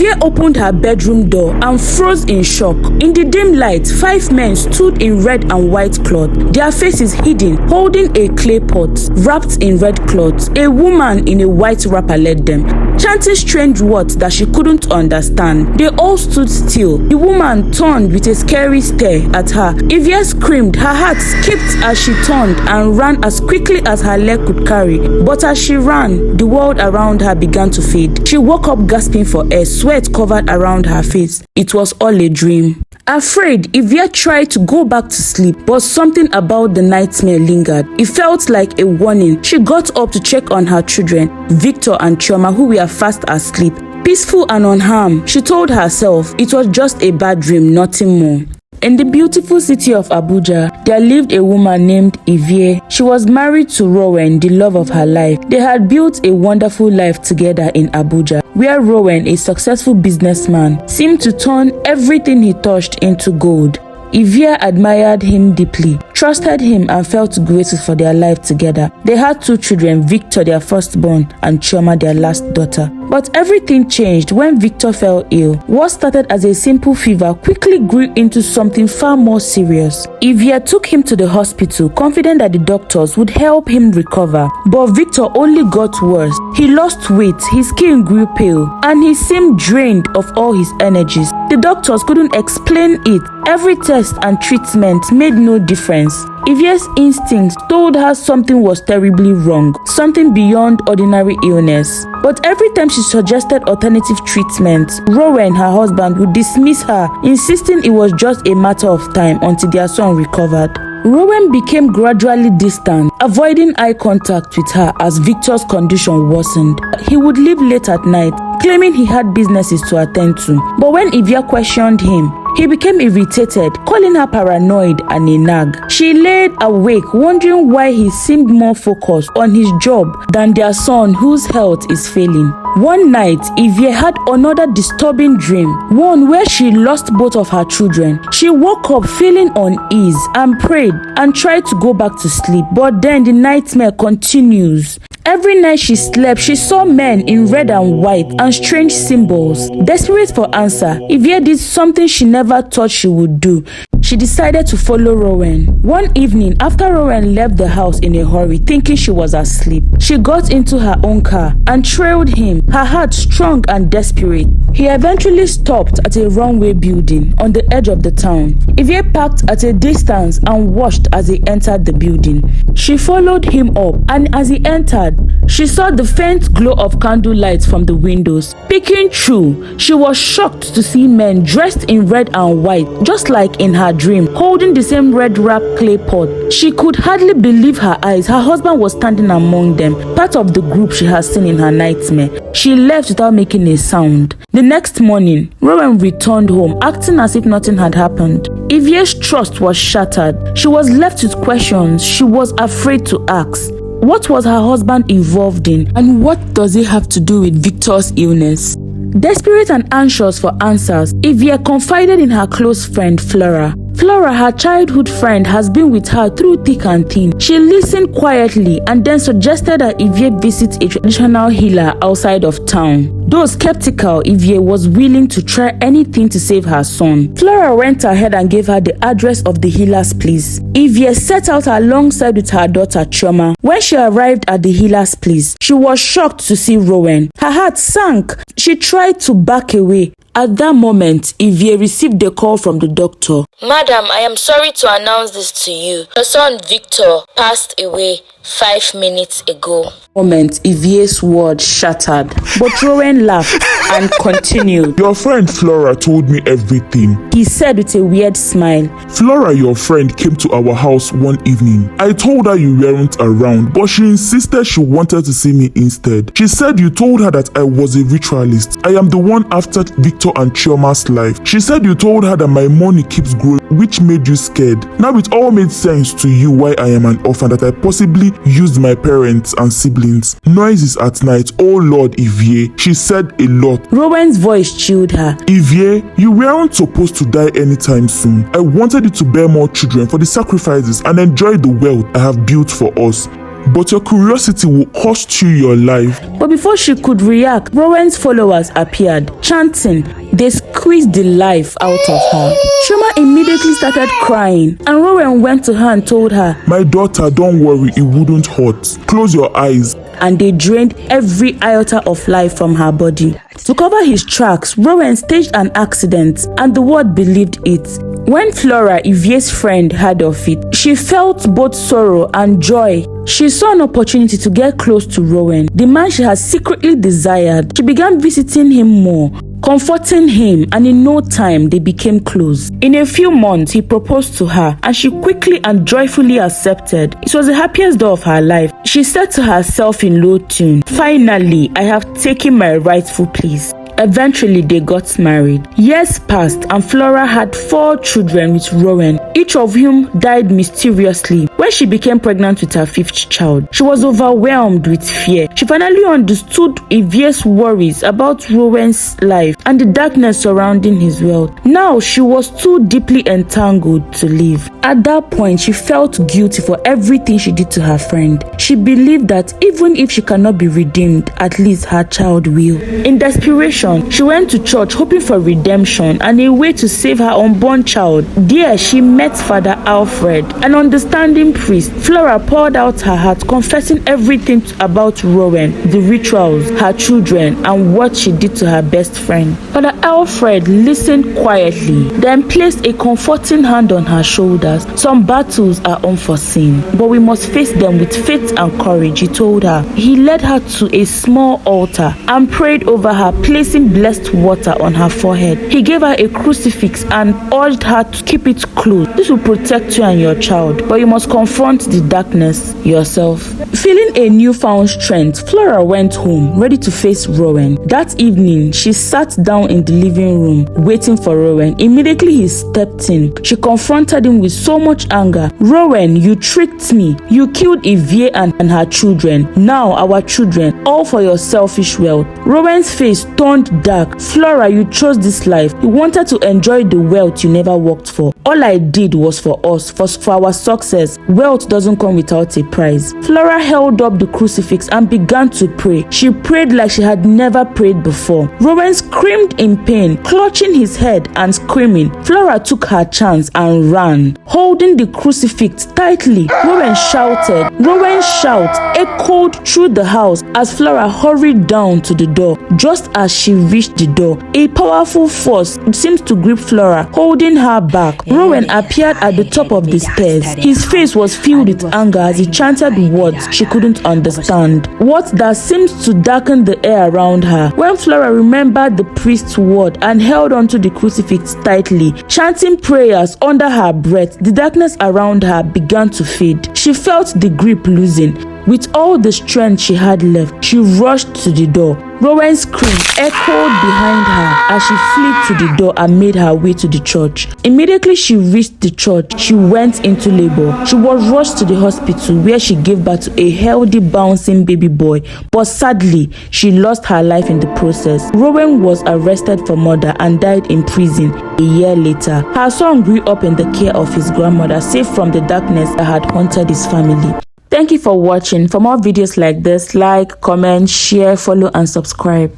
Ivie opened her bedroom door and froze in shock. In the dim light, 5 men stood in red and white cloth, their faces hidden, holding a clay pot wrapped in red cloth. A woman in a white wrapper led them, chanting strange words that she couldn't understand. They all stood still. The woman turned with a scary stare at her. Ivie screamed. Her heart skipped as she turned and ran as quickly as her leg could carry. But as she ran, the world around her began to fade. She woke up gasping for air, sweat covered around her face. It was all a dream. Afraid, Ivie tried to go back to sleep, but something about the nightmare lingered. It felt like a warning. She got up to check on her children, Victor and Chioma, who were fast asleep. Peaceful and unharmed, she told herself it was just a bad dream, nothing more. In the beautiful city of Abuja, there lived a woman named Ivie. She was married to Rowan, the love of her life. They had built a wonderful life together in Abuja, where Rowan, a successful businessman, seemed to turn everything he touched into gold. Ivie admired him deeply, trusted him, and felt grateful for their life together. They had 2 children, Victor, their firstborn, and Chioma, their last daughter. But everything changed when Victor fell ill. What started as a simple fever quickly grew into something far more serious. Ivie took him to the hospital, confident that the doctors would help him recover. But Victor only got worse. He lost weight, his skin grew pale, and he seemed drained of all his energies. The doctors couldn't explain it. Every test and treatment made no difference. Ivie's instincts told her something was terribly wrong, something beyond ordinary illness. But every time she suggested alternative treatment, Rowan, her husband, would dismiss her, insisting it was just a matter of time until their son recovered. Rowan became gradually distant, avoiding eye contact with her as Victor's condition worsened. He would leave late at night, claiming he had businesses to attend to. But when Ivie questioned him, he became irritated, calling her paranoid and a nag. She laid awake, wondering why he seemed more focused on his job than their son, whose health is failing. One night, Ivie had another disturbing dream, one where she lost both of her children. She woke up feeling unease and prayed and tried to go back to sleep, but then the nightmare continues. Every night she slept, she saw men in red and white and strange symbols. Desperate for answer, Ivie did something she never thought she would do. She decided to follow Rowan. One evening, after Rowan left the house in a hurry, thinking she was asleep, she got into her own car and trailed him, her heart strong and desperate. He eventually stopped at a runway building on the edge of the town. Ivie parked at a distance and watched as he entered the building. She followed him up, and as he entered, she saw the faint glow of candlelight from the windows. Peeking through, she was shocked to see men dressed in red and white, just like in her dream, holding the same red wrapped clay pot. She could hardly believe her eyes. Her husband was standing among them, part of the group she had seen in her nightmare. She left without making a sound. The next morning, Rowan returned home, acting as if nothing had happened. Ivie's trust was shattered. She was left with questions she was afraid to ask. What was her husband involved in, and what does it have to do with Victor's illness? Desperate and anxious for answers, Ivie confided in her close friend Flora. Flora, her childhood friend, has been with her through thick and thin. She listened quietly and then suggested that Ivie visit a traditional healer outside of town. Though skeptical, Ivie was willing to try anything to save her son. Flora went ahead and gave her the address of the healer's place. Ivie set out alongside with her daughter Chioma. When she arrived at the healer's place, she was shocked to see Rowan. Her heart sank. She tried to back away. At that moment, Ivie received a call from the doctor. Madam, I am sorry to announce this to you. Your son Victor passed away 5 minutes ago. Moment, Ivie's world shattered, but Rowan laughed and continued. Your friend Flora told me everything, he said with a weird smile. Flora, your friend, came to our house one evening. I told her you weren't around, but she insisted she wanted to see me instead. She said you told her that I was a ritualist. I am the one after Victor and Chioma's life. She said you told her that my money keeps growing, which made you scared. Now it all made sense to you why I am an orphan, that I possibly used my parents and siblings. Noises at night. Oh Lord, Ivie. She said a lot. Rowan's voice chilled her. Ivie, you weren't supposed to die anytime soon. I wanted you to bear more children for the sacrifices and enjoy the wealth I have built for us. but your curiosity will cost you your life. But before she could react, Rowan's followers appeared, chanting. They squeezed the life out of her. Chioma immediately started crying, and Rowan went to her and told her, "My daughter, don't worry, it wouldn't hurt. Close your eyes." And they drained every iota of life from her body. To cover his tracks, Rowan staged an accident, and the world believed it. When Flora, Ivie's friend, heard of it, she felt both sorrow and joy. She saw an opportunity to get close to Rowan, the man she had secretly desired. She began visiting him more, comforting him, and in no time they became close. In a few months, he proposed to her, and she quickly and joyfully accepted. It was the happiest day of her life. She said to herself in low tune, "Finally, I have taken my rightful place." Eventually, they got married. Years passed, and Flora had 4 children with Rowan, each of whom died mysteriously. When she became pregnant with her 5th child, she was overwhelmed with fear. She finally understood Ivie's worries about Rowan's life and the darkness surrounding his wealth. Now, she was too deeply entangled to live. At that point, she felt guilty for everything she did to her friend. She believed that even if she cannot be redeemed, at least her child will. In desperation, she went to church hoping for redemption and a way to save her unborn child. There, she met Father Alfred, an understanding priest. Flora poured out her heart, confessing everything about Rowan, the rituals, her children, and what she did to her best friend. Father Alfred listened quietly, then placed a comforting hand on her shoulders. "Some battles are unforeseen, but we must face them with faith and courage," he told her. He led her to a small altar and prayed over her, placing blessed water on her forehead. He gave her a crucifix and urged her to keep it close. "This will protect you and your child, but you must confront the darkness yourself." Feeling a newfound strength, Flora went home, ready to face Rowan. That evening, she sat down in the living room, waiting for Rowan. Immediately he stepped in. She confronted him with so much anger. "Rowan, you tricked me. You killed Ivie and her children. Now our children, all for your selfish wealth." Rowan's face turned dark. "Flora, you chose this life. You wanted to enjoy the wealth you never worked for. All I did was for us, for our success. Wealth doesn't come without a price." Flora held up the crucifix and began to pray. She prayed like she had never prayed before. Rowan screamed in pain, clutching his head and screaming. Flora took her chance and ran, holding the crucifix tightly. Rowan's shout echoed through the house as Flora hurried down to the door. Just as she reached the door, a powerful force seemed to grip Flora, holding her back. Rowan appeared at the top of the stairs. His face was filled with anger as he chanted words she couldn't understand, words that seemed to darken the air around her. When Flora remembered the priest's word and held onto the crucifix tightly, chanting prayers under her breath, the darkness around her began to fade. She felt the grip loosen. With all the strength she had left, she rushed to the door. Rowan's scream echoed behind her as she flew to the door and made her way to the church. Immediately she reached the church, she went into labor. She was rushed to the hospital where she gave birth to a healthy, bouncing baby boy. But sadly, she lost her life in the process. Rowan was arrested for murder and died in prison a year later. Her son grew up in the care of his grandmother, safe from the darkness that had haunted his family. Thank you for watching. For more videos like this, like, comment, share, follow, and subscribe.